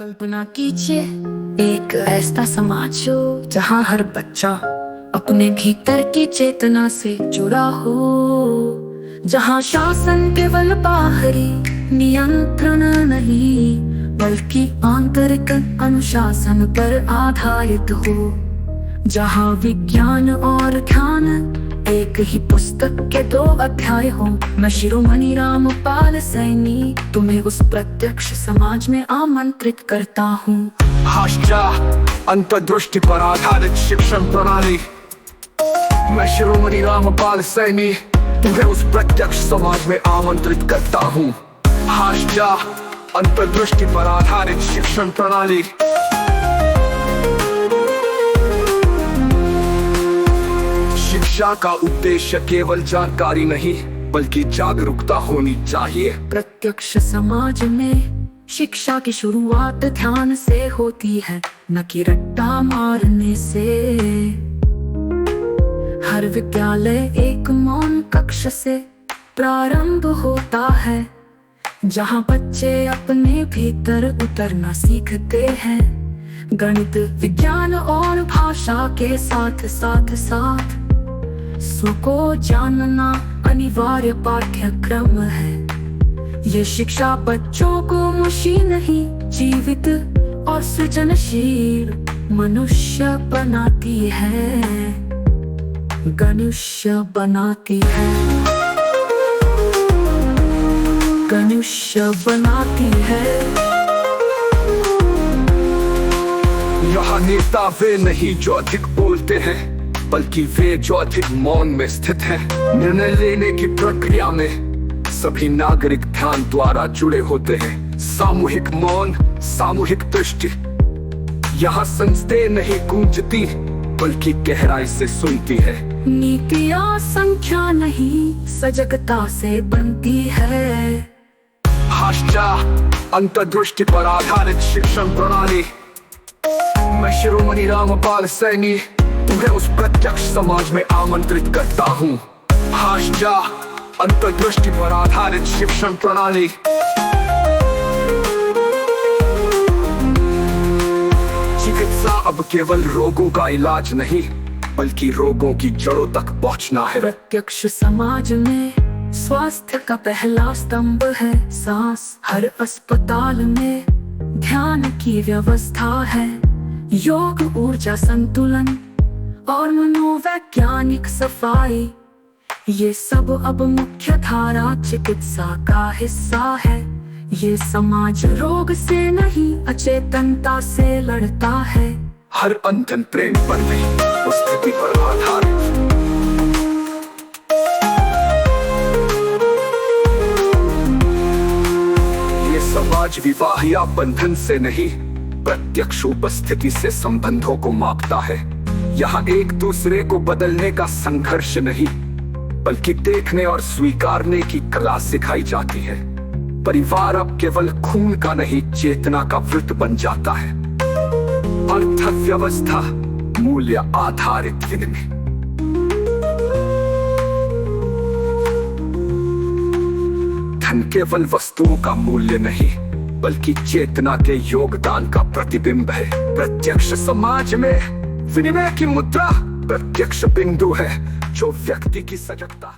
कल्पना कीजिए एक ऐसा समाज हो जहाँ हर बच्चा अपने भीतर की चेतना से जुड़ा हो, जहाँ शासन केवल बाहरी नियंत्रण नहीं बल्कि आंतरिक अनुशासन पर आधारित हो, जहाँ विज्ञान और ध्यान एक ही पुस्तक के दो अध्याय हो। मैं शिरोमणि रामपाल सैनी तुम्हें उस प्रत्यक्ष समाज में आमंत्रित करता हूँ। भाषा अंतर्दृष्टि पर आधारित शिक्षण प्रणाली। मैं शिरोमणि रामपाल सैनी तुम्हें उस प्रत्यक्ष समाज में आमंत्रित करता हूँ। भाषा अंतर्दृष्टि पर आधारित शिक्षण प्रणाली। शिक्षा का उद्देश्य केवल जानकारी नहीं बल्कि जागरूकता होनी चाहिए। प्रत्यक्ष समाज में शिक्षा की शुरुआत ध्यान से होती है, न कि रट्टा मारने से। हर विद्यालय एक मौन कक्ष से प्रारंभ होता है, जहाँ बच्चे अपने भीतर उतरना सीखते हैं। गणित, विज्ञान और भाषा के साथ साथ स्व को जानना अनिवार्य पाठ्यक्रम है। ये शिक्षा बच्चों को मशीन नहीं, जीवित और सृजनशील मनुष्य बनाती है, मनुष्य बनाती है, मनुष्य बनाती है। यहाँ नेता वे नहीं जो अधिक बोलते हैं बल्कि वे जो अधिक मौन में स्थित हैं। निर्णय लेने की प्रक्रिया में सभी नागरिक ध्यान द्वारा जुड़े होते हैं। सामूहिक मौन, सामूहिक दृष्टि। यहाँ संस्थाएं नहीं गूंजती बल्कि गहराई से सुनती है। नीतियाँ संख्या नहीं सजगता से बनती है। भाषा अंतर्दृष्टि पर आधारित शिक्षण प्रणाली। मैं शिरोमणि रामपाल सैनी तुम्हें उस प्रत्यक्ष समाज में आमंत्रित करता हूँ। भाषा अंतर्दृष्टि पर आधारित शिक्षण प्रणाली। चिकित्सा अब केवल रोगों का इलाज नहीं बल्कि रोगों की जड़ों तक पहुँचना है। प्रत्यक्ष समाज में स्वास्थ्य का पहला स्तंभ है सांस। हर अस्पताल में ध्यान की व्यवस्था है। योग, ऊर्जा संतुलन और मनोवैज्ञानिक सफाई, ये सब अब मुख्य धारा चिकित्सा का हिस्सा है। ये समाज रोग से नहीं अचेतनता से लड़ता है। हर बंधन प्रेम पर नहीं, स्थिति पर आधारित। ये समाज विवाह या बंधन से नहीं प्रत्यक्ष उपस्थिति से संबंधों को मापता है। यहाँ एक दूसरे को बदलने का संघर्ष नहीं बल्कि देखने और स्वीकारने की कला सिखाई जाती है। परिवार अब केवल खून का नहीं चेतना का वृत्त बन जाता है। अर्थव्यवस्था मूल्य आधारित विनिमय। धन केवल वस्तुओं का मूल्य नहीं बल्कि चेतना के योगदान का प्रतिबिंब है। प्रत्यक्ष समाज में विनिमय की मुद्रा प्रत्यक्ष बिंदु है जो व्यक्ति की सजगता